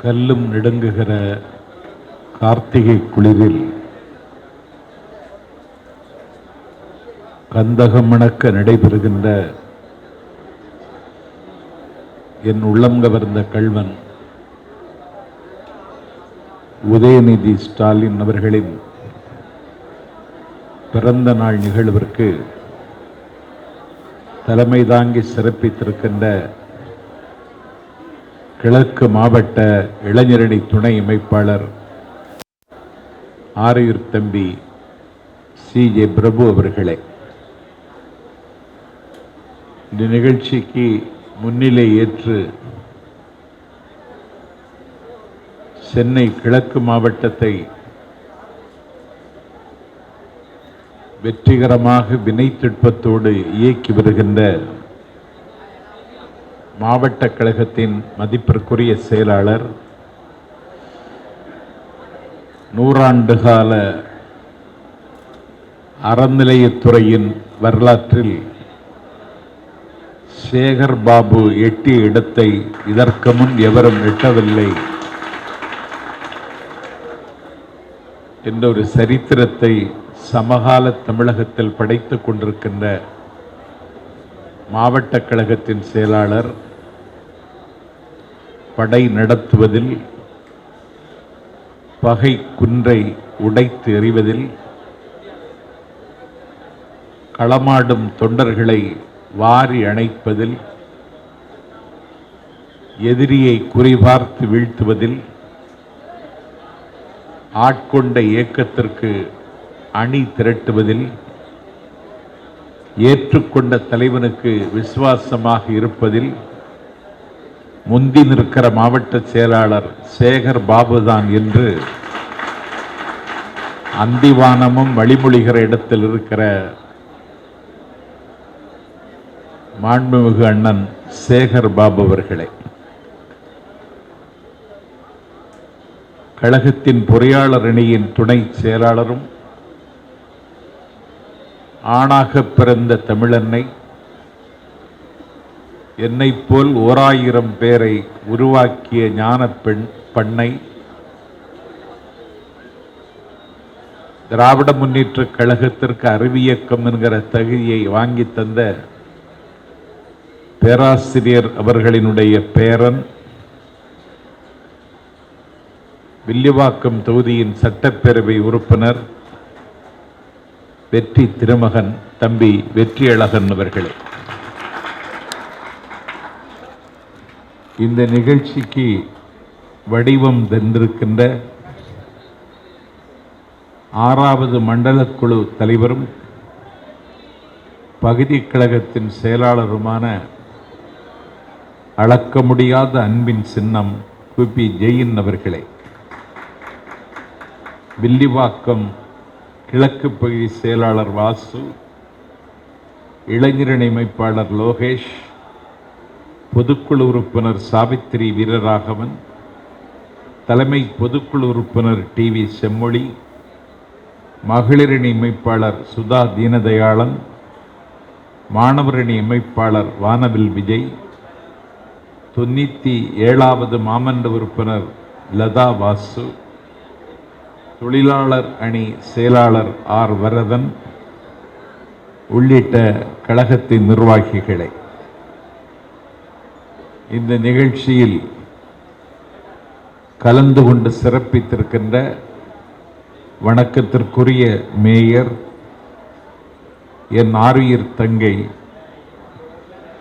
கல்லும் நடுங்குகிற கார்த்திகை குளிரில் கந்தகம் மணக்க நடைபெறுகின்ற என் உள்ளம் கவர்ந்த கள்வன் உதயநிதி ஸ்டாலின் அவர்களின் பிறந்த நாள் நிகழ்விற்கு தலைமை தாங்கி சிறப்பித்திருக்கின்ற கிழக்கு மாவட்ட இளைஞரணி துணை அமைப்பாளர் ஆரையூர் தம்பி CJ பிரபு அவர்களே, இந்த நிகழ்ச்சிக்கு முன்னிலை ஏற்று சென்னை கிழக்கு மாவட்டத்தை வெற்றிகரமாக வினைத்திட்பத்தோடு இயக்கி வருகின்ற மாவட்ட கழகத்தின் மதிப்பிற்குரிய செயலாளர், நூறாண்டு கால அறநிலையத்துறையின் வரலாற்றில் சேகர் பாபு எட்டிய இடத்தை இதற்கு முன் எவரும் எட்டவில்லை என்ற ஒரு சரித்திரத்தை சமகால தமிழகத்தில் படைத்துக் கொண்டிருக்கின்ற மாவட்ட கழகத்தின் செயலாளர், படை நடத்துவதில், பகை குன்றை உடைத்து எறிவதில், களமாடும் தொண்டர்களை வாரி அணைப்பதில், எதிரியை குறிபார்த்து வீழ்த்துவதில், ஆட்கொண்ட இயக்கத்திற்கு அணி திரட்டுவதில், ஏற்றுக்கொண்ட தலைவனுக்கு விசுவாசமாக இருப்பதில் முந்தி நிற்கிற மாவட்ட செயலாளர் சேகர் பாபுதான் என்று அந்திவானமும் வழிமொழிகிற இடத்தில் இருக்கிற மாண்புமிகு அண்ணன் சேகர் பாபு அவர்களே, கழகத்தின் பொறியாளர் அணியின் துணை செயலாளரும் ஆணாக பிறந்த தமிழன்னை, என்னைப் போல் 1000 பேரை உருவாக்கிய ஞான பண்ணை, திராவிட முன்னேற்ற கழகத்திற்கு அறிவியக்கம் என்கிற தகுதியை வாங்கி தந்த பேராசிரியர் அவர்களினுடைய பேரன், வில்லிவாக்கம் தொகுதியின் சட்டப்பேரவை உறுப்பினர் வெற்றி திருமகன் தம்பி வெற்றியழகன் அவர்களே, இந்த நிகழ்ச்சிக்கு வடிவம் தந்திருக்கின்ற 6வது மண்டல குழு தலைவரும் பகுதி கழகத்தின் செயலாளருமான அளக்க முடியாத அன்பின் சின்னம் குபி ஜெயின் அவர்களே, வில்லிவாக்கம் கிழக்கு பகுதி செயலாளர் வாசு, இளைஞரணி அமைப்பாளர் லோகேஷ், பொதுக்குழு உறுப்பினர் சாவித்திரி வீரராகவன், தலைமை பொதுக்குழு உறுப்பினர் TV செம்மொழி, மகளிரணி அமைப்பாளர் சுதா தீனதயாளன், மாணவரணி அமைப்பாளர் வானவில் விஜய், 97வது மாமன்ற உறுப்பினர் லதா வாசு, தொழிலாளர் அணி செயலாளர் R வரதன் உள்ளிட்ட கழகத்தின் நிர்வாகிகளை, இந்த நிகழ்ச்சியில் கலந்து கொண்டு சிறப்பித்திருக்கின்ற வணக்கத்திற்குரிய மேயர், என் ஆருயிர் தங்கை,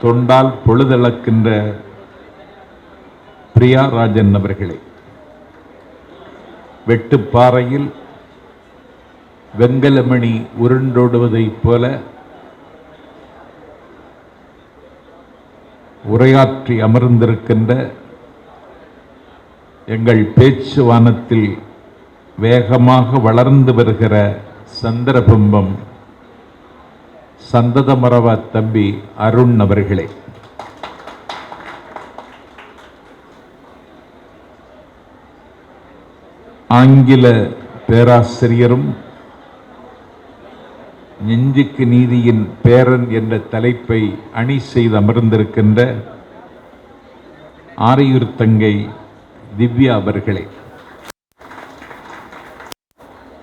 தொண்டால் பொழுதளக்கின்ற பிரியா ராஜன் அவர்களே, வெட்டுப்பாறையில் வெங்கலமணி உருண்டோடுவதைப் போல உரையாற்றி அமர்ந்திருக்கின்ற எங்கள் பேச்சுவானத்தில் வேகமாக வளர்ந்து வருகிற சந்திரபிம்பம் சந்ததமரவ தம்பி அருண் அவர்களே, ஆங்கில பேராசிரியரும் நெஞ்சுக்கு நீதியின் பேரன் என்ற தலைப்பை அணி செய்து அமர்ந்திருக்கின்ற ஆரையூர் தங்கை திவ்யா அவர்களே,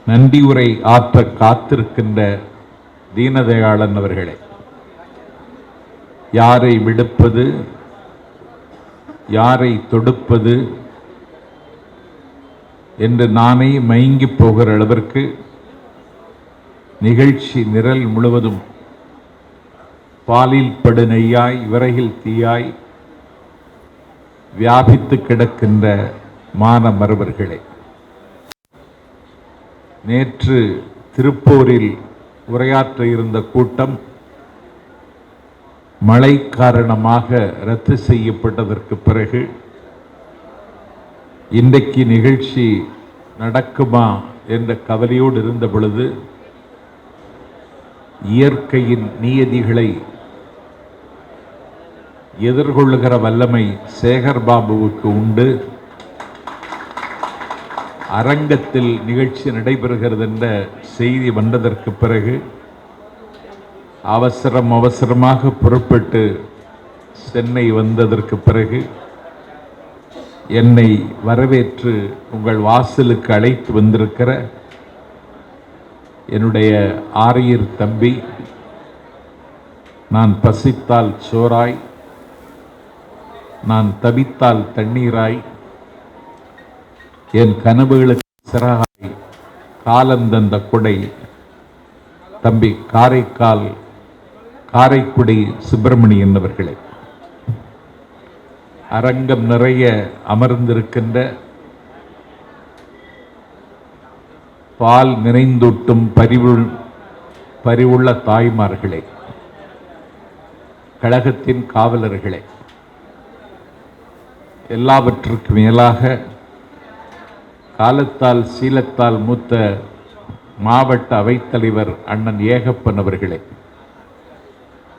நன்றி உரை ஆற்ற காத்திருக்கின்ற தீனதயாளன் அவர்களே, யாரை விடுப்பது யாரை தொடுப்பது என்று நானே மயங்கி போகிற அளவிற்கு நிகழ்ச்சி நிரல் முழுவதும் பாலில் படு நெய்யாய் விறகில் தீயாய் வியாபித்து கிடக்கின்ற மானமரவர்களே, நேற்று திருப்பூரில் உரையாற்ற இருந்த கூட்டம் மழை காரணமாக ரத்து செய்யப்பட்டதற்கு பிறகு இன்றைக்கு நிகழ்ச்சி நடக்குமா என்ற கவலையோடு இருந்த பொழுது இயற்கையின் நியதிகளை எதிர்கொள்ளுகிற வல்லமை சேகர் பாபுவுக்கு உண்டு. அரங்கத்தில் நிகழ்ச்சி நடைபெறுகிறது என்ற செய்தி வந்ததற்கு பிறகு அவசரமாக புறப்பட்டு சென்னை வந்ததற்கு பிறகு என்னை வரவேற்று உங்கள் வாசலுக்கு அழைத்து வந்திருக்கிற என்னுடைய ஆரியர் தம்பி, நான் பசித்தால் சோறாய், நான் தவித்தால் தண்ணீராய், என் கனவுகளுக்கு சிறகாய் காலந்தந்த கொடை தம்பி காரைக்குடி சுப்பிரமணியன் அவர்களே, அரங்கம் நிறைய அமர்ந்திருக்கின்ற பால் நிறைந்தூட்டும் பரிவுள்ள தாய்மார்களே, கழகத்தின் காவலர்களே, எல்லாவற்றுக்கும் மேலாக காலத்தால் சீலத்தால் மூத்த மாவட்ட அவைத்தலைவர் அண்ணன் ஏகப்பன் அவர்களே,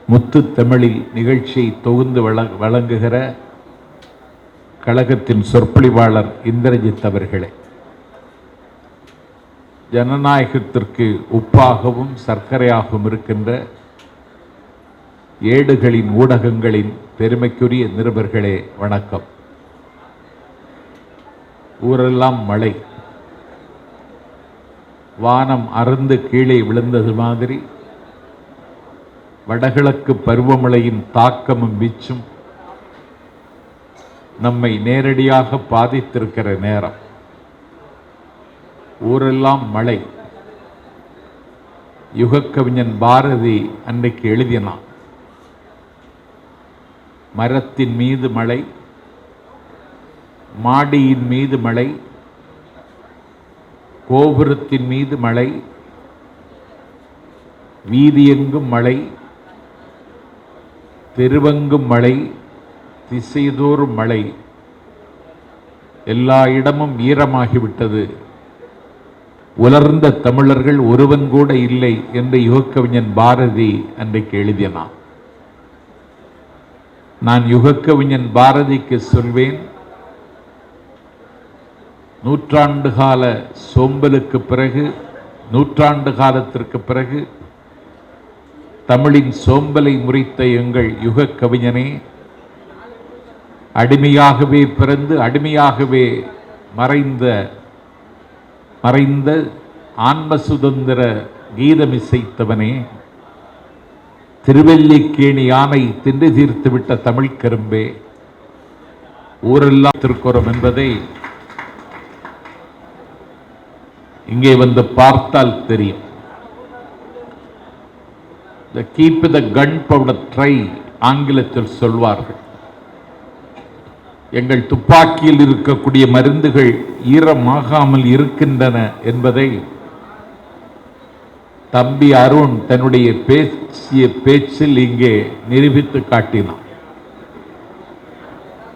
முத்து தமிழில் நிகழ்ச்சியை தொகுந்து வழங்குகிற கழகத்தின் சொற்பொழிவாளர் இந்திரஜித் அவர்களே, ஜனநாயகத்திற்கு உப்பாகவும் சர்க்கரையாகவும் இருக்கின்ற ஏடுகளின் ஊடகங்களின் பெருமைக்குரிய நிருபர்களே, வணக்கம். ஊரெல்லாம் மழை, வானம் அறுந்து கீழே விழுந்தது மாதிரி வடகிழக்கு பருவமழையின் தாக்கமும் வீச்சும் நம்மை நேரடியாக பாதித்திருக்கிற நேரம். ஊரெல்லாம் மழை. யுகக்கவிஞன் பாரதி அன்றைக்கு எழுதினான், மரத்தின் மீது மழை, மாடியின் மீது மழை, கோபுரத்தின் மீது மழை, வீதியெங்கும் மழை, தெருவெங்கும் மழை, திசைதோறும் மழை, எல்லா இடமும் ஈரமாகிவிட்டது, உலர்ந்த தமிழர்கள் ஒருவன் கூட இல்லை என்று யுகக்கவிஞன் பாரதி அன்றைக்கு எழுதினான். நான் யுகக்கவிஞன் பாரதிக்கு சொல்வேன், நூற்றாண்டு கால சோம்பலுக்கு பிறகு, நூற்றாண்டு காலத்திற்கு பிறகு தமிழின் சோம்பலை முறித்த எங்கள் யுக கவிஞனே, அடிமையாகவே பிறந்து அடிமையாகவே மறைந்த ஆன்ம சுதந்திர கீதமிசைத்தவனே, திருவல்லிக்கேணி யானை தின்று தீர்த்துவிட்ட தமிழ் கரும்பே, ஊரெல்லாம் திருக்குறள் என்பதை இங்கே வந்து பார்த்தால் தெரியும். Keep the gunpowder dry ஆங்கிலத்தில் சொல்வார்கள். எங்கள் துப்பாக்கியில் இருக்கக்கூடிய மருந்துகள் ஈரமாகாமல் இருக்கின்றன என்பதை தம்பி அருண் தன்னுடைய பேச்சில் இங்கே நிரூபித்து காட்டினார்.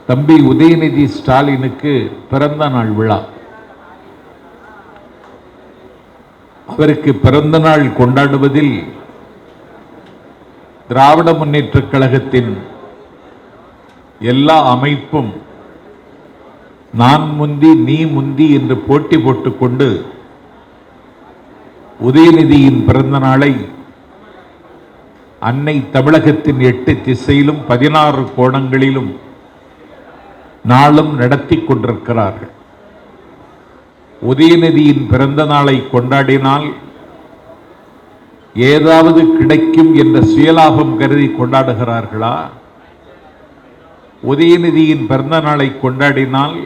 தம்பி உதயநிதி ஸ்டாலினுக்கு பிறந்த நாள் விழா. அவருக்கு பிறந்த நாள் கொண்டாடுவதில் திராவிட முன்னேற்றக் கழகத்தின் எல்லா அமைப்பும் நான் முந்தி நீ முந்தி என்று போட்டி போட்டுக்கொண்டு உதயநிதியின் பிறந்த நாளை அன்னை தமிழகத்தின் 8 திசையிலும் 16 கோணங்களிலும் நாளும் நடத்தி கொண்டிருக்கிறார்கள். உதயநிதியின் பிறந்த நாளை கொண்டாடினால் ஏதாவது கிடைக்கும் என்ற சுயலாபம் கருதி கொண்டாடுகிறார்களா? உதயநிதியின் பிறந்த நாளை கொண்டாடினால்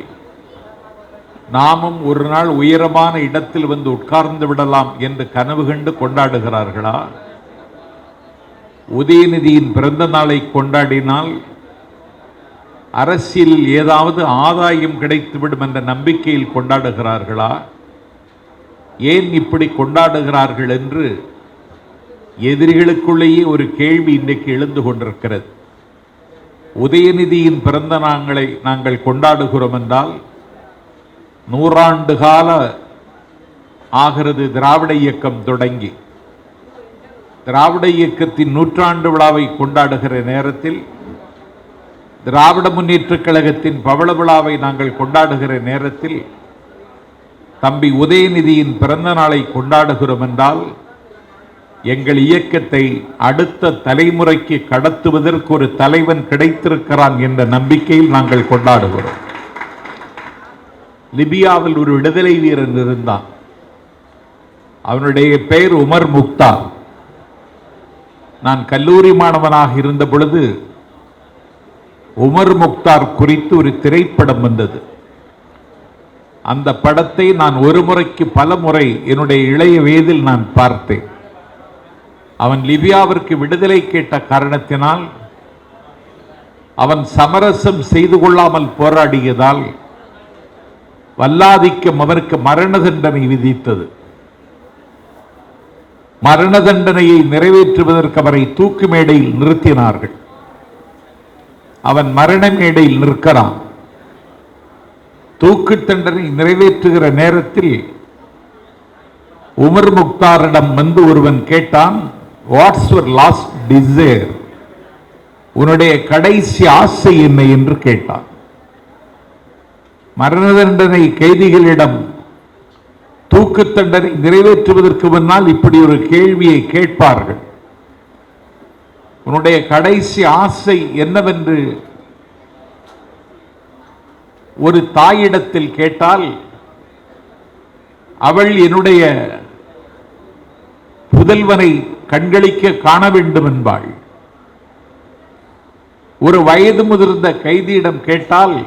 நாமும் ஒரு நாள் உயரமான இடத்தில் வந்து உட்கார்ந்து விடலாம் என்று கனவு கண்டு கொண்டாடுகிறார்களா? உதயநிதியின் பிறந்த நாளை கொண்டாடினால் அரசியலில் ஏதாவது ஆதாயம் கிடைத்துவிடும் என்ற நம்பிக்கையில் கொண்டாடுகிறார்களா? ஏன் இப்படி கொண்டாடுகிறார்கள் என்று எதிரிகளுக்குள்ளேயே ஒரு கேள்வி இன்றைக்கு எழுந்து கொண்டிருக்கிறது. உதயநிதியின் பிறந்த நாளை நாங்கள் கொண்டாடுகிறோம் என்றால் 100 ஆண்டு கால ஆகிறது திராவிட இயக்கம் தொடங்கி. திராவிட இயக்கத்தின் 100ஆண்டு விழாவை கொண்டாடுகிற நேரத்தில், திராவிட முன்னேற்றக் கழகத்தின் பவள விழாவை நாங்கள் கொண்டாடுகிற நேரத்தில் தம்பி உதயநிதியின் பிறந்த நாளை கொண்டாடுகிறோம் என்றால் எங்கள் இயக்கத்தை அடுத்த தலைமுறைக்கு கடத்துவதற்கு ஒரு தலைவன் கிடைத்திருக்கிறான் என்ற நம்பிக்கையில் நாங்கள் கொண்டாடுகிறோம். லிபியாவில் ஒரு விடுதலை வீரன் இருந்தான். அவனுடைய பெயர் உமர் முக்தார். நான் கல்லூரி மாணவனாக இருந்த பொழுது உமர் முக்தார் குறித்து ஒரு திரைப்படம் வந்தது. அந்த படத்தை நான் ஒரு முறைக்கு பல முறை என்னுடைய இளைய வயதில் நான் பார்த்தேன். அவன் லிபியாவிற்கு விடுதலை கேட்ட காரணத்தினால், அவன் சமரசம் செய்து கொள்ளாமல் போராடியதால் வல்லாதிக்கம் அவருக்கு மரண தண்டனை விதித்தது. மரண தண்டனையை நிறைவேற்றுவதற்கு அவரை தூக்கு மேடையில் நிறுத்தினார்கள். அவன் மரண மேடையில் நிற்கிறான். தூக்கு தண்டனை நிறைவேற்றுகிற நேரத்தில் உமர் முக்தாரிடம் வந்து ஒருவன் கேட்டான், வாட்ஸ் யுவர் லாஸ்ட் டிசைர், உன்னுடைய கடைசி ஆசை என்ன என்று கேட்டான். மரண தண்டனை கைதிகளிடம் தூக்கு தண்டனை நிறைவேற்றுவதற்கு முன்னால் இப்படி ஒரு கேள்வியை கேட்பார்கள். உன்னுடைய கடைசி ஆசை என்னவென்று ஒரு தாயிடத்தில் கேட்டால், அவள் என்னுடைய புதல்வனை கண்களிக்க காண வேண்டும் என்பாள். ஒரு வயது முதிர்ந்த கைதியிடம் கேட்டால்,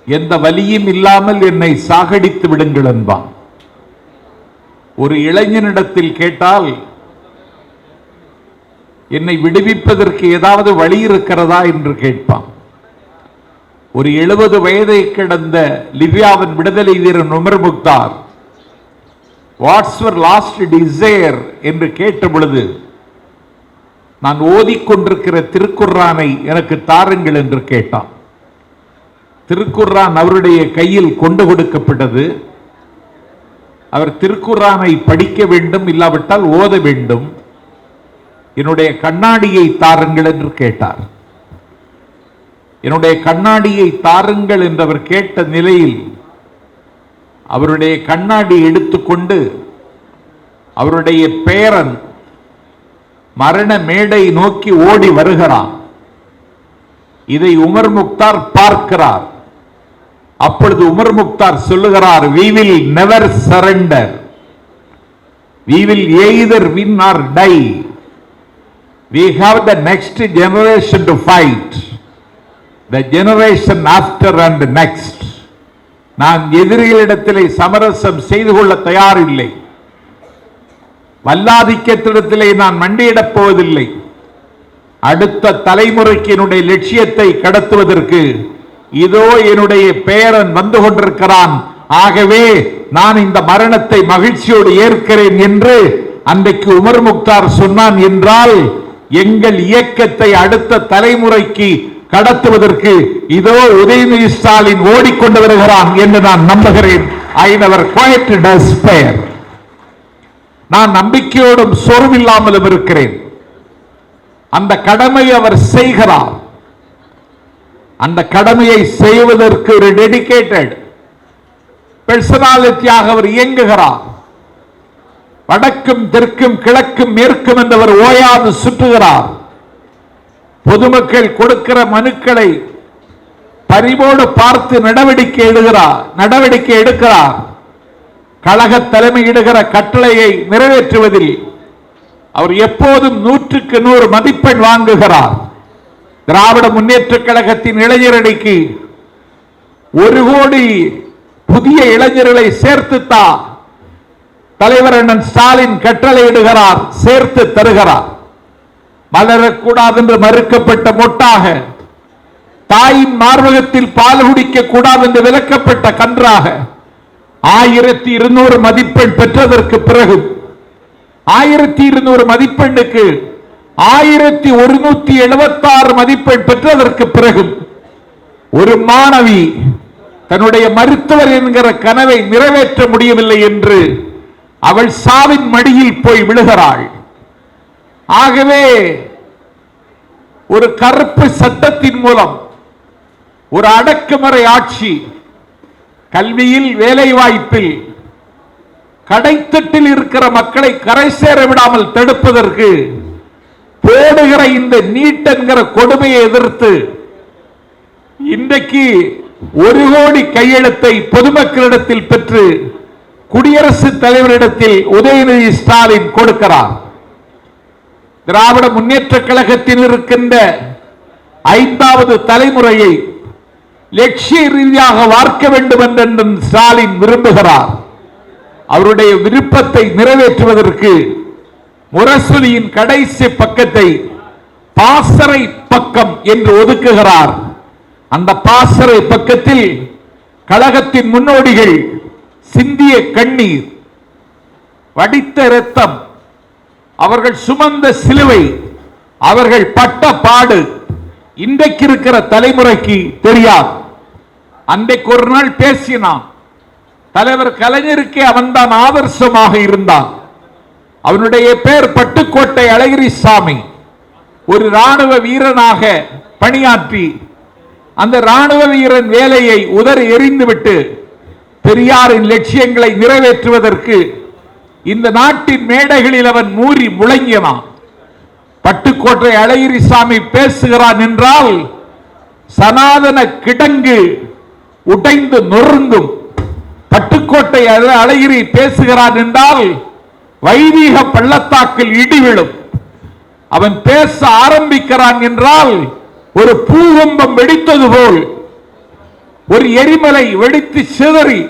எந்த வலியும் இல்லாமல் என்னை சாகடித்து விடுங்கள் என்பான். ஒரு இளைஞனிடத்தில் கேட்டால், என்னை விடுவிப்பதற்கு ஏதாவது வழி இருக்கிறதா என்று கேட்பான். ஒரு 70 வயதை கடந்த லிபியாவின் விடுதலை வீரன் Omar Mukhtar what's your last desire என்று கேட்ட பொழுது, நான் ஓதிக்கொண்டிருக்கிற திருக்குர்ஆனை எனக்கு தாருங்கள் என்று கேட்டான். திருக்குர்ஆன் அவருடைய கையில் கொண்டு கொடுக்கப்பட்டது. அவர் திருக்குர்ஆனை படிக்க வேண்டும், இல்லாவிட்டால் ஓத வேண்டும். என்னுடைய கண்ணாடியை தாருங்கள் என்று கேட்டார். என்னுடைய கண்ணாடியை தாருங்கள் என்று அவர் கேட்ட நிலையில் அவருடைய கண்ணாடி எடுத்துக்கொண்டு அவருடைய பேரன் மரண மேடை நோக்கி ஓடி வருகிறான். இதை உமர் முக்தார் பார்க்கிறார். அப்பொழுது உமர் முக்தார் சொல்லுகிறார், we will never surrender, we will either win or die, we have the next generation to fight, the generation after and next. நான் எதிரிகளிடத்திலே சமரசம் செய்து கொள்ள தயாரில்லை. வல்லாதிக்கத்திடத்திலே நான் மண்டியிடப் போவதில்லை. அடுத்த தலைமுறைக்கு என்னுடைய லட்சியத்தை கடத்துவதற்கு இதோ என்னுடைய பேரன் வந்து கொண்டிருக்கிறான். ஆகவே நான் இந்த மரணத்தை மகிழ்ச்சியோடு ஏற்கிறேன் என்று அன்றைக்கு உமர் முக்தார் சொன்னான் என்றால், எங்கள் இயக்கத்தை அடுத்த தலைமுறைக்கு கடத்துவதற்கு இதோ உதயநிதி ஸ்டாலின் ஓடிக்கொண்டு வருகிறான் என்று நான் நம்புகிறேன். I never quite despair. நான் நம்பிக்கையோடும் சோர்வில்லாமலும் இருக்கிறேன். அந்த கடமை அவர் செய்கிறார். அந்த கடமையை செய்வதற்கு ஒரு டெடிகேட்டட் பர்சனாலிட்டியாக அவர் இயங்குகிறார். வடக்கும் தெற்கும் கிழக்கும் மேற்கும் என்றவர் ஓயாது சுற்றுகிறார். பொதுமக்கள் கொடுக்கிற மனுக்களை பரிவோடு பார்த்து நடவடிக்கை எடுக்கிறார். கழக தலைமையிடுகிற கட்டளையை நிறைவேற்றுவதில் அவர் எப்போதும் 100க்கு 100 மதிப்பெண் வாங்குகிறார். திராவிட முன்னேற்ற கழகத்தின் இளைஞரணிக்கு 1 கோடி புதிய இளைஞர்களை சேர்த்துத்தா தலைவர் அண்ணன் ஸ்டாலின் கட்டளையிடுகிறார், சேர்த்து தருகிறார். மலரக்கூடாது என்று மறுக்கப்பட்ட மொட்டாக, தாயின் மார்பகத்தில் பால் குடிக்க கூடாது என்று விலக்கப்பட்ட கன்றாக 1200 மதிப்பெண் பெற்றதற்கு பிறகு 1200 மதிப்பெண்ணுக்கு 1176 மதிப்பெண் பெற்றதற்கு பிறகு ஒரு மாணவி தன்னுடைய மருத்துவர் என்கிற கனவை நிறைவேற்ற முடியவில்லை என்று அவள் சாவின் மடியில் போய் விழுகிறாள். ஆகவே ஒரு கருப்பு சட்டத்தின் மூலம் ஒரு அடக்குமுறை ஆட்சி கல்வியில், வேலை வாய்ப்பில், கடைத்தட்டில் இருக்கிற மக்களை கரை சேர விடாமல் தடுப்பதற்கு போடுகிற இந்த நீட் என்கிற கொடுமையை எதிர்த்து இன்றைக்கு 1 கோடி கையெழுத்தை பொதுமக்களிடத்தில் பெற்று குடியரசுத் தலைவரிடத்தில் உதயநிதி ஸ்டாலின் கொடுக்கிறார். திராவிட முன்னேற்ற கழகத்தில் இருக்கின்ற 5வது தலைமுறையை லட்சிய ரீதியாக வார்க்க வேண்டும் என்று ஸ்டாலின் விரும்புகிறார். அவருடைய விருப்பத்தை நிறைவேற்றுவதற்கு முரசொலியின் கடைசி பக்கத்தை பாசறை பக்கம் என்று ஒதுக்குகிறார். அந்த பாசறை பக்கத்தில் கழகத்தின் முன்னோடிகள் சிந்திய கண்ணீர், வடித்த இரத்தம், அவர்கள் சுமந்த சிலுவை, அவர்கள் பட்ட பாடு இன்றைக்கு இருக்கிற தலைமுறைக்கு தெரியாது. அன்றைக்கு ஒரு நாள் பேசினான். தலைவர் கலைஞருக்கே அவன்தான் ஆதர்சமாக இருந்தான். அவனுடைய பேர் பட்டுக்கோட்டை அழகிரிசாமி. ஒரு ராணுவ வீரனாக பணியாற்றி அந்த ராணுவ வீரன் வேலையை உதறி எறிந்துவிட்டு பெரியாரின் லட்சியங்களை நிறைவேற்றுவதற்கு இந்த நாட்டின் மேடைகளில் அவன் மூறி முழங்கினான். பட்டுக்கோட்டை அழகிரிசாமி பேசுகிறான் என்றால் சனாதன கிடங்கு உடைந்து நொறுங்கும். பட்டுக்கோட்டை அழகிரி பேசுகிறான் என்றால் வைதீக பள்ளத்தாக்கில் இடி விழும். அவன் பேச ஆரம்பிக்கிறான் என்றால் ஒரு பூகம்பம் வெடித்தது போல், ஒரு எரிமலை வெடித்து சிதறி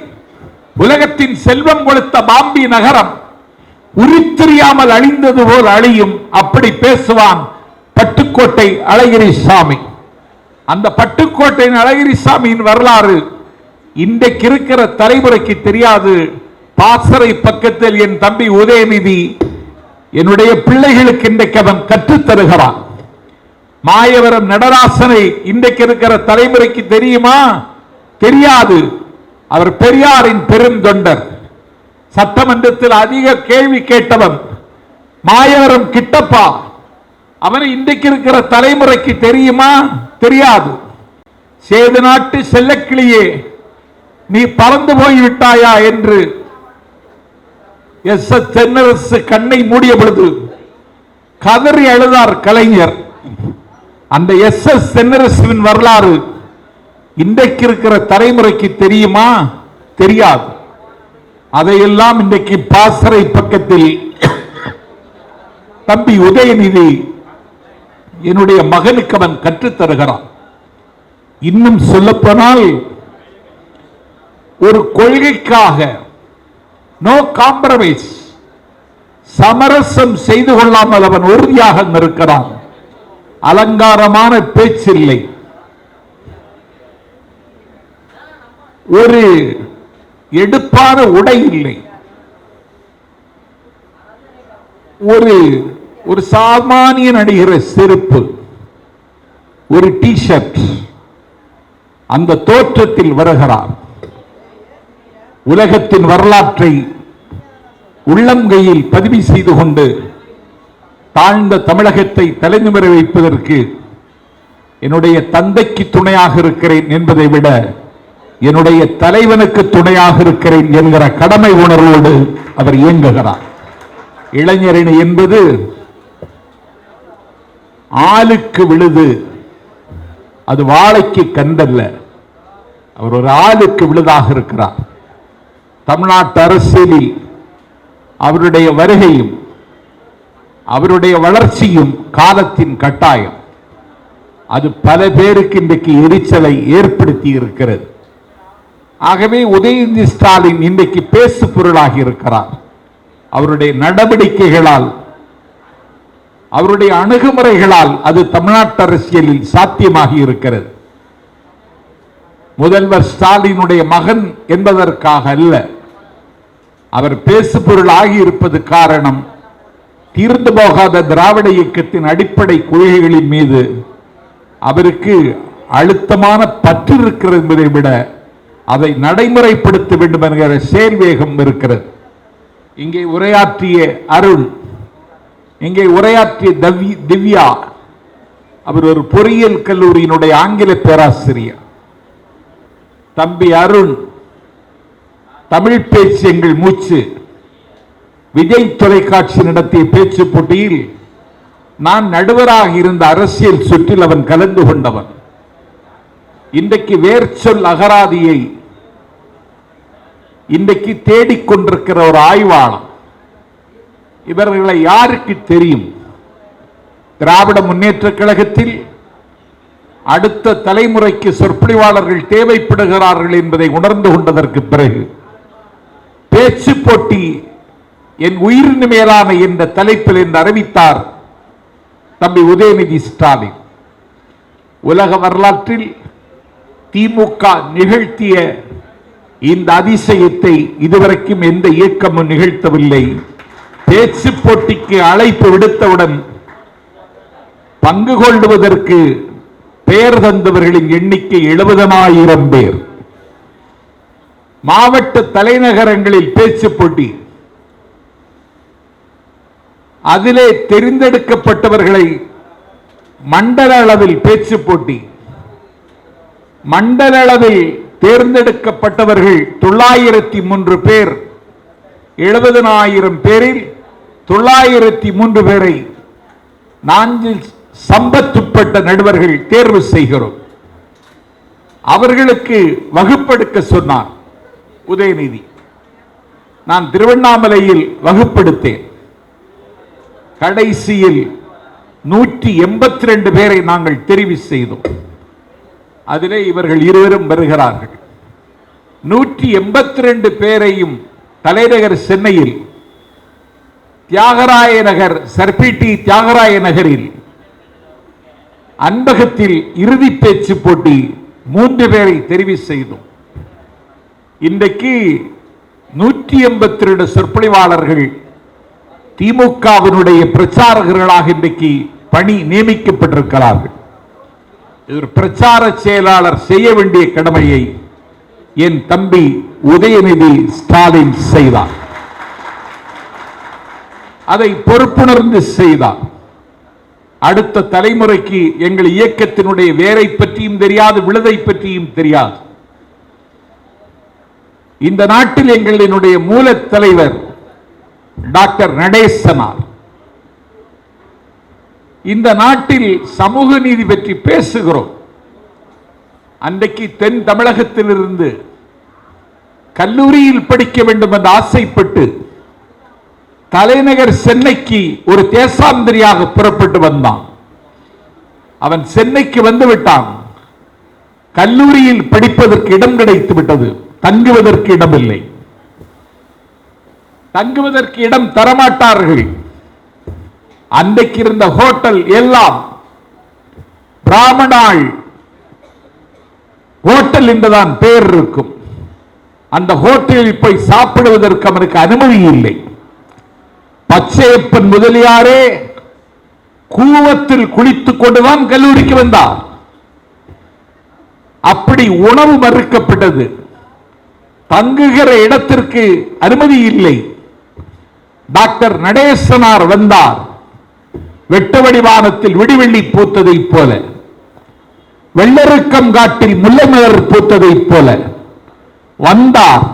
உலகத்தின் செல்வம் கொடுத்த பாம்பி நகரம் உருத்தெரியாமல் அழிந்தது போல் அழியும். அப்படி பேசுவான் பட்டுக்கோட்டை அழகிரிசாமி. அந்த பட்டுக்கோட்டையின் அழகிரிசாமியின் வரலாறு இன்றைக்கு இருக்கிற தலைமுறைக்கு தெரியாது. பாசறை பக்கத்தில் என் தம்பி உதயநிதி என்னுடைய பிள்ளைகளுக்கு இன்றைக்கு அவன் கற்றுத் தருகிறான். மாயவரம் நடராசனை இன்றைக்கு இருக்கிற தலைமுறைக்கு தெரியுமா? தெரியாது. அவர் பெரியாரின் பெரும் தொண்டர். சட்டமன்றத்தில் அதிக கேள்வி கேட்டவன் மாயவரம் கிட்டப்பா. அவனை இன்றைக்கு இருக்கிற தலைமுறைக்கு தெரியுமா? தெரியாது. சேது நாட்டு செல்லக்கிளியே, நீ பறந்து போய்விட்டாயா என்று எஸ் எஸ் தென்னரசு கண்ணை மூடிய பொழுது கதறி அழுதார் கலைஞர். அந்த எஸ் எஸ் தென்னரசுவின் வரலாறு இன்றைக்கு இருக்கிற தலைமுறைக்கு தெரியுமா? தெரியாது. அதையெல்லாம் இன்றைக்கு பாசறை பக்கத்தில் தம்பி உதயநிதி என்னுடைய மகனுக்கு அவன் கற்றுத் தருகிறான். இன்னும் சொல்லப்போனால் ஒரு கொள்கைக்காக நோ காம்ப்ரமைஸ், சமரசம் செய்து கொள்ளாமல் அவன் உறுதியாக இருக்கிறான். அலங்காரமான பேச்சில்லை, ஒரு எடுப்பான உடை இல்லை, ஒரு சாமானியன் அணிகிற செருப்பு, ஒரு டி ஷர்ட், அந்த தோற்றத்தில் வருகிறார். உலகத்தின் வரலாற்றை உள்ளங்கையில் பதிவு செய்து கொண்டு தாழ்ந்த தமிழகத்தை தலைநிமிர வைப்பதற்கு என்னுடைய தந்தைக்கு துணையாக இருக்கிறேன் என்பதை விட என்னுடைய தலைவனுக்கு துணையாக இருக்கிறேன் என்கிற கடமை உணர்வோடு அவர் இயங்குகிறார். இளைஞரணி என்பது ஆளுக்கு விழுது, அது வாழைக்கு கண்டல்ல. அவர் ஒரு ஆளுக்கு விழுதாக இருக்கிறார். தமிழ்நாட்டு அரசியலில் அவருடைய வருகையும் அவருடைய வளர்ச்சியும் காலத்தின் கட்டாயம். அது பல பேருக்கு இன்றைக்கு எரிச்சலை ஏற்படுத்தி இருக்கிறது. ஆகவே உதயநிதி ஸ்டாலின் இன்றைக்கு பேசு பொருளாகி இருக்கிறார். அவருடைய நடவடிக்கைகளால், அவருடைய அணுகுமுறைகளால் அது தமிழ்நாட்டு அரசியலில் சாத்தியமாகி இருக்கிறது. முதல்வர் ஸ்டாலினுடைய மகன் என்பதற்காக அல்ல, அவர் பேசு பொருள் ஆகியிருப்பது காரணம் தீர்ந்து போகாத திராவிட இயக்கத்தின் அடிப்படை கொள்கைகளின் மீது அவருக்கு அழுத்தமான பற்று இருக்கிறது என்பதை விட அதை நடைமுறைப்படுத்த வேண்டும் என்கிற செயல்வேகம் இருக்கிறது. இங்கே உரையாற்றிய அருண், இங்கே உரையாற்றிய திவ்யா, அவர் ஒரு பொறியியல் கல்லூரியினுடைய ஆங்கில பேராசிரியர். தம்பி அருண், தமிழ் பேச்சு எங்கள் மூச்சு, விஜய் தொலைக்காட்சி நடத்திய பேச்சு போட்டியில் நான் நடுவராக இருந்த அரசியல் சுற்றில் அவன் கலந்து கொண்டவன். இன்றைக்கு வேர்ச்சொல் அகராதியை இன்றைக்கு தேடிக்கொண்டிருக்கிற ஒரு ஆய்வாளர். இவர்களை யாருக்கு தெரியும்? திராவிட முன்னேற்ற கழகத்தில் அடுத்த தலைமுறைக்கு சொற்பொழிவாளர்கள் தேவைப்படுகிறார்கள் என்பதை உணர்ந்து கொண்டதற்கு பிறகு பேச்சு போட்டி என் உயிரின் மேலான என்ற தலைப்பில் என்று அறிவித்தார் தம்பி உதயநிதி ஸ்டாலின். உலக வரலாற்றில் திமுக நிகழ்த்திய இந்த அதிசயத்தை இதுவரைக்கும் எந்த இயக்கமும் நிகழ்த்தவில்லை. பேச்சு போட்டிக்கு அழைப்பு விடுத்தவுடன் பங்கு கொள்வதற்கு பெயர் தந்தவர்களின் எண்ணிக்கை 70,000 பேர். மாவட்ட தலைநகரங்களில் பேச்சு போட்டி, அதிலே தெரிந்தெடுக்கப்பட்டவர்களை மண்டல அளவில் பேச்சு போட்டி, மண்டல அளவில் தேர்ந்தெடுக்கப்பட்டவர்கள் 903 பேர். 70,000 பேரில் 903 பேரை நான்கில் சம்பத்துப்பட்ட நடுவர்கள் தேர்வு செய்கிறோம். அவர்களுக்கு வகுப்பெடுக்க சொன்னார் உதயநிதி. நான் திருவண்ணாமலையில் வகுப்பெடுத்தேன். கடைசியில் 182 பேரை நாங்கள் தெரிவு செய்தோம். அதிலே இவர்கள் இருவரும் வருகிறார்கள். 182 பேரையும் தலைநகர் சென்னையில் தியாகராய நகர், சர்பிடி தியாகராய நகரில் அன்பகத்தில் இறுதி பேச்சு போட்டி 3 பேரை தெரிவு செய்தோம். இன்றைக்கு 182 சொற்பொழிவாளர்கள் திமுகவினுடைய பிரச்சாரகர்களாக இன்றைக்கு பணி நியமிக்கப்பட்டிருக்கிறார்கள். பிரச்சார செயலாளர் செய்ய வேண்டிய கடமையை என் தம்பி உதயநிதி ஸ்டாலின் செய்தார். அதை பொறுப்புணர்ந்து செய்தார். அடுத்த தலைமுறைக்கு எங்கள் இயக்கத்தினுடைய வேரை பற்றியும் தெரியாது, விழுதை பற்றியும் தெரியாது. இந்த நாட்டில் எங்களினுடைய மூல தலைவர் டாக்டர் நடேசனார் இந்த நாட்டில் சமூக நீதி பற்றி பேசுகிறோம். அன்றைக்கு தென் தமிழகத்திலிருந்து கல்லூரியில் படிக்க வேண்டும் என்று ஆசைப்பட்டு தலைநகர் சென்னைக்கு ஒரு தேசாந்திரியாக புறப்பட்டு வந்தான். அவன் சென்னைக்கு வந்து விட்டான். கல்லூரியில் படிப்பதற்கு இடம் கிடைத்து விட்டது, தங்குவதற்கு இடமில்லை. தங்குவதற்கு இடம் தரமாட்டார்கள். அன்றைக்கு இருந்த ஹோட்டல் எல்லாம் பிராமணாள் ஹோட்டல் என்றுதான் பெயர் இருக்கும். அந்த ஹோட்டலில் போய் சாப்பிடுவதற்கு அவனுக்கு அனுமதி இல்லை. பச்சையப்பன் முதலியாரே கூவத்தில் குளித்துக் கொண்டுதான் கல்லூரிக்கு வந்தார். அப்படி உணவு மறுக்கப்பட்டது. தங்குகிற இடத்திற்கு அனுமதி இல்லை. டாக்டர் நடேசனார் வந்தார். வெட்ட வடிவானத்தில் விடிவெள்ளி பூத்ததை போல, வெள்ளருக்கம் காட்டில் முல்லைமலர் பூத்ததை போல வந்தார்.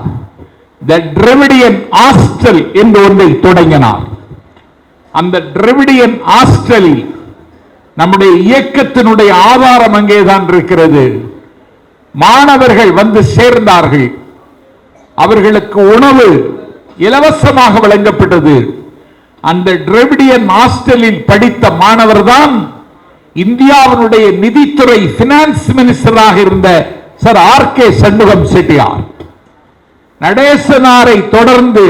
தி டிராவிடியன் ஹாஸ்டல் என்று ஒன்றை தொடங்கினார். அந்த டிராவிடியன் ஹாஸ்டலில் நம்முடைய இயக்கத்தினுடைய ஆதாரம் அங்கேதான் இருக்கிறது. மாணவர்கள் வந்து சேர்ந்தார்கள். அவர்களுக்கு உணவு இலவசமாக வழங்கப்பட்டது. அந்த டிரெவிடியன் ஹாஸ்டலில் படித்த மாணவர் தான் இந்தியாவினுடைய நிதித்துறை பினான்ஸ் மினிஸ்டராக இருந்த சர் ஆர்.கே. சண்முகம் செட்டியார். நடேசனாரை தொடர்ந்து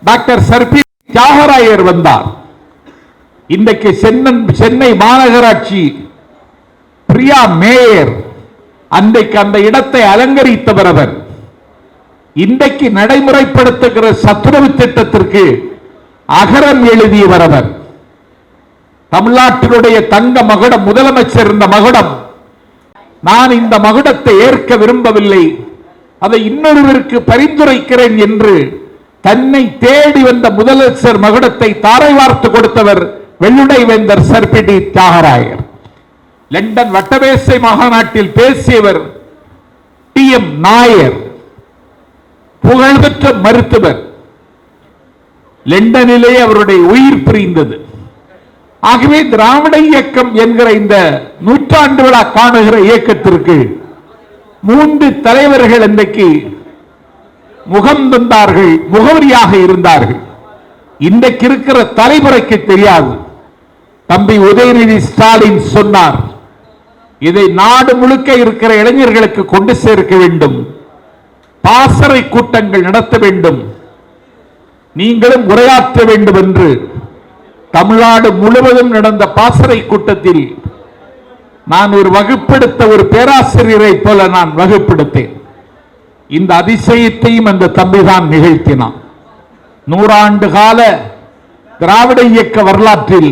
டாக்டர் சர்பி தியாகராயர் வந்தார். இன்றைக்கு சென்னை மாநகராட்சி பிரியா மேயர், அன்றைக்கு அந்த இடத்தை அலங்கரித்தவர் அவர். இன்றைக்கு நடைமுறைப்படுத்துகிற சத்துணவு திட்டத்திற்கு அகரம் எழுதியவர் அவர். தமிழ்நாட்டினுடைய தங்க மகுடம், முதலமைச்சர் இந்த மகுடம், நான் இந்த மகுடத்தை ஏற்க விரும்பவில்லை, அதை இன்னொருவருக்கு பரிந்துரைக்கிறேன் என்று தன்னை தேடி வந்த முதலமைச்சர் மகுடத்தை தாரை வார்த்து கொடுத்தவர் வெள்ளுடை வேந்தர் சர்பிடி தியாகராயர். லண்டன் வட்டமேசை மாநாட்டில் பேசியவர் டி.எம். நாயர், புகழ்பெற்ற மருத்துவர். லண்டனிலே அவருடைய உயிர் பிரிந்தது. ஆகவே திராவிட இயக்கம் என்கிற இந்த நூற்றாண்டு விழா காணுகிற இயக்கத்திற்கு 3 தலைவர்கள் இன்றைக்கு முகம் தந்தார்கள், முகவரியாக இருந்தார்கள். இன்றைக்கு இருக்கிற தலைமுறைக்கு தெரியாது. தம்பி உதயநிதி ஸ்டாலின் சொன்னார், இதை நாடு முழுக்க இருக்கிற இளைஞர்களுக்கு கொண்டு சேர்க்க வேண்டும், பாசறை கூட்டங்கள் நடத்த வேண்டும், நீங்களும் உரையாற்ற வேண்டும் என்று தமிழ்நாடு முழுவதும் நடந்த பாசறை கூட்டத்தில் நான் ஒரு வகுப்பெடுத்த ஒரு பேராசிரியரை போல நான் வகுப்பெடுத்தேன். இந்த அதிசயத்தையும் அந்த தம்பிதான் நிகழ்த்தினான். 100 ஆண்டு கால திராவிட இயக்க வரலாற்றில்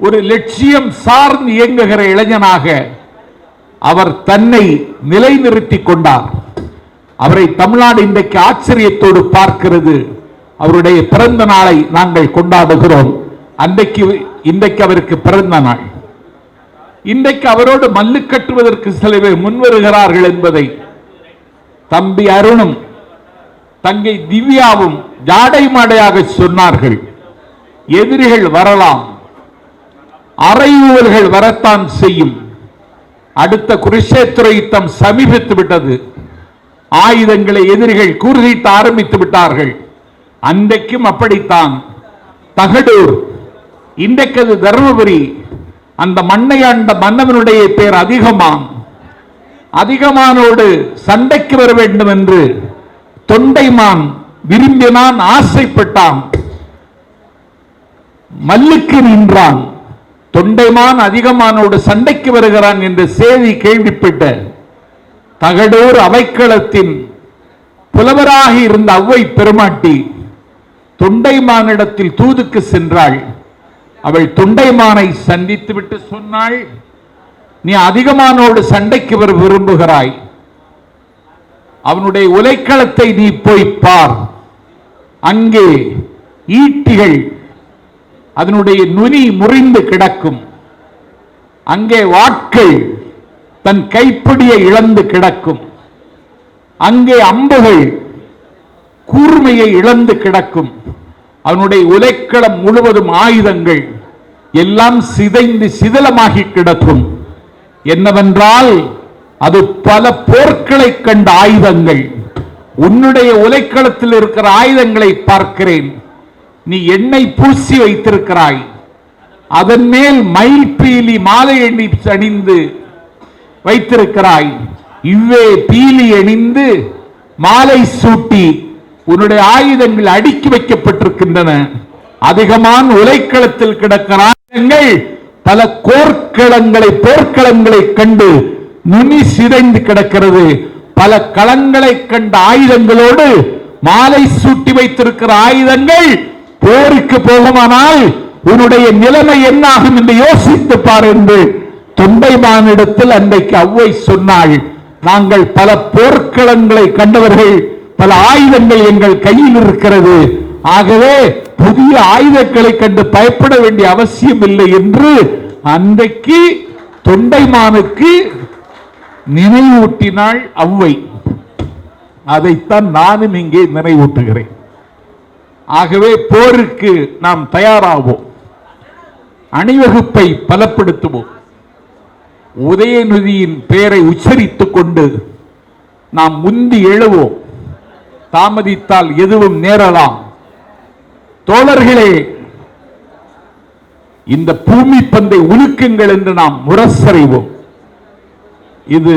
ஒரு லட்சியம் சார்ந்து இயங்குகிற இளைஞனாக அவர் தன்னை நிலைநிறுத்திக் கொண்டார். அவரை தமிழ்நாடு இன்றைக்கு ஆச்சரியத்தோடு பார்க்கிறது. அவருடைய பிறந்த நாளை நாங்கள் கொண்டாடுகிறோம். இன்றைக்கு அவருக்கு பிறந்த நாள். இன்றைக்கு அவரோடு மல்லு கட்டுவதற்கு சில பேர் முன்வருகிறார்கள் என்பதை தம்பி அருணும் தங்கை திவ்யாவும் ஜாடை மாடையாக சொன்னார்கள். எதிரிகள் வரலாம், அறையூவல்கள் வரத்தான் செய்யும். அடுத்த குருஷேத்திர யுத்தம் சமீபித்து விட்டது. ஆயுதங்களை எதிரிகள் கூர்தீட்ட ஆரம்பித்து விட்டார்கள். அன்றைக்கும் அப்படித்தான். தகடூர், இன்றைக்கு தர்மபுரி, அந்த மண்ணை ஆண்ட மன்னவனுடைய பேர் அதிகமானோடு சண்டைக்கு வர வேண்டும் என்று தொண்டைமான் விரும்பினான், ஆசைப்பட்டான், மல்லுக்கு நின்றான். தொண்டைமான் அதிகமானோடு சண்டைக்கு வருகிறான் என்ற செய்தி கேள்விப்பட்ட தகடூர் அவைக்களத்தின் புலவராக இருந்த அவ்வை பெருமாட்டி தொண்டைமானிடத்தில் தூதுக்கு சென்றாள். அவள் தொண்டைமானை சந்தித்து விட்டு சொன்னாள், நீ அதிகமானோடு சண்டைக்கு வர விரும்புகிறாய், அவனுடைய உலைக்களத்தை நீ போய் பார். அங்கே ஈட்டிகள் அதனுடைய நுனி முறிந்து கிடக்கும். அங்கே வாட்கள் தன் கைப்பிடியை இழந்து கிடக்கும். அங்கே அம்புகள் கூர்மையை இழந்து கிடக்கும். அவனுடைய உலைக்களம் முழுவதும் ஆயுதங்கள் எல்லாம் சிதைந்து சிதலமாகி கிடக்கும். என்னவென்றால் அது பல போர்க்களை கண்ட ஆயுதங்கள். உன்னுடைய உலைக்களத்தில் இருக்கிற ஆயுதங்களை பார்க்கிறேன். நீ எண்ணெய் பூசி வைத்திருக்கிறாய், அதன் மேல் மயில் பீலி மாலை எண்ணி அணிந்து வைத்திருக்கிறாய். இவ்வே பீலி அணிந்து மாலை சூட்டி உன்னுடைய ஆயுதங்கள் அடுக்கி வைக்கப்பட்டிருக்கின்றன. அதிகமான உலைக்களத்தில் கிடக்கிற ஆயுதங்கள் பல போர்க்களங்களை கண்டு நுனி சிதைந்து கிடக்கிறது. பல களங்களை கண்ட ஆயுதங்களோடு மாலை சூட்டி வைத்திருக்கிற ஆயுதங்கள் போருக்கு போகுமானால் உன்னுடைய நிலைமை என்னாகும் என்று யோசித்து பார் என்று தொண்டைமானிடத்தில் அன்றைக்கு அவ்வை சொன்னாள். நாங்கள் பல போர்க்களங்களை கண்டவர்கள், பல ஆயுதங்கள் எங்கள் கையில் இருக்கிறது. ஆகவே புதிய ஆயுதங்களை கண்டு பயப்பட வேண்டிய அவசியம் இல்லை என்று அன்றைக்கு தொண்டைமானுக்கு நினைவூட்டினாள் அவ்வை. அதைத்தான் நானும் இங்கே நினைவூட்டுகிறேன். ஆகவே போருக்கு நாம் தயாராவோம், அணிவகுப்பை பலப்படுத்துவோம். உதயநிதியின் பெயரை உச்சரித்துக் கொண்டு நாம் முந்தி எழுவோம். தாமதித்தால் எதுவும் நேரலாம். தோழர்களே, இந்த பூமி பந்தை உலுக்குங்கள் என்று நாம் முரசறைவோம். இது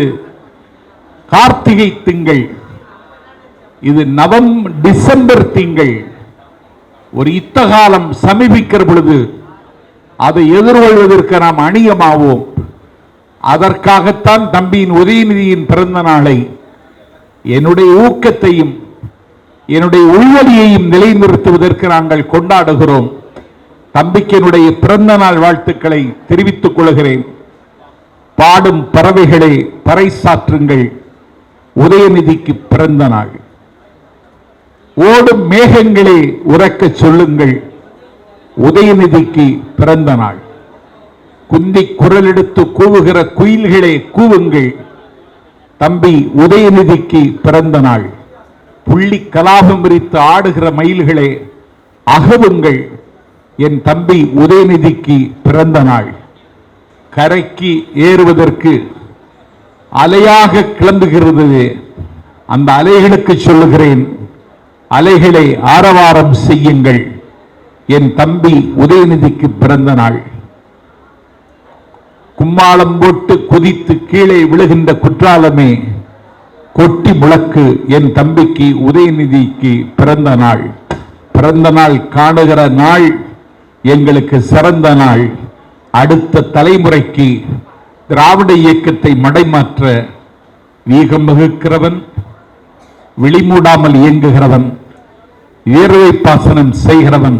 கார்த்திகை திங்கள், இது டிசம்பர் திங்கள். ஒரு யுத்தகாலம் சமீபிக்கிற பொழுது அதை எதிர்கொள்வதற்கு நாம் அணியமாவோம். அதற்காகத்தான் தம்பியின் உதயநிதியின் பிறந்த நாளை என்னுடைய ஊக்கத்தையும் என்னுடைய உள்வழியையும் நிலைநிறுத்துவதற்கு நாங்கள் கொண்டாடுகிறோம். தம்பிக்கு என்னுடைய பிறந்த நாள் வாழ்த்துக்களை தெரிவித்துக் கொள்கிறேன். பாடும் பறவைகளை பறைசாற்றுங்கள், உதயநிதிக்கு பிறந்த நாள். ஓடும் மேகங்களே உறக்க சொல்லுங்கள், உதயநிதிக்கு பிறந்த நாள். குந்தி குரல் எடுத்து கூவுகிற குயில்களே கூவுங்கள், தம்பி உதயநிதிக்கு பிறந்த நாள். புள்ளி கலாபம் விரித்து ஆடுகிற மயில்களே அகவுங்கள், என் தம்பி உதயநிதிக்கு பிறந்த நாள். கரைக்கு ஏறுவதற்கு அலையாக கிளம்புகிறது. அந்த அலைகளுக்கு சொல்லுகிறேன், அலைகளை ஆரவாரம் செய்யுங்கள், என் தம்பி உதயநிதிக்கு பிறந்த நாள். கும்மாளம் போட்டு குதித்து கீழே விழுகின்ற குற்றாலமே கொட்டி முழக்கு, என் தம்பிக்கு உதயநிதிக்கு பிறந்த நாள். பிறந்த நாள் காணுகிற நாள் எங்களுக்கு சிறந்த நாள். அடுத்த தலைமுறைக்கு திராவிட இயக்கத்தை மடைமாற்ற வீகம் வகுக்கிறவன், விழிமூடாமல் இயங்குகிறவன், வியர்வை பாசனம் செய்கிறவன்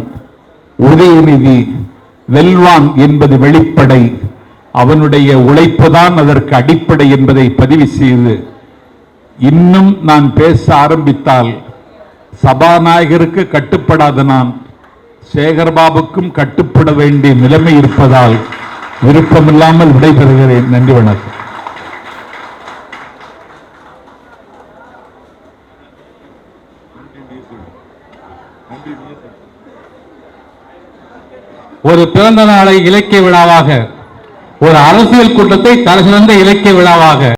உதயநிதி வெல்வான் என்பது வெளிப்படை. அவனுடைய உழைப்புதான் அதற்கு அடிப்படை என்பதை பதிவு செய்து, இன்னும் நான் பேச ஆரம்பித்தால் சபாநாயகருக்கு கட்டுப்படாத நான் சேகர்பாபுக்கும் கட்டுப்பட வேண்டிய நிலைமை இருப்பதால் விருப்பமில்லாமல் விடைபெறுகிறேன். நன்றி, வணக்கம். ஒரு பிறந்த நாளை இலக்கிய விழாவாக, ஒரு அரசியல் கூட்டத்தை தலைசிறந்த இலக்கிய விழாவாக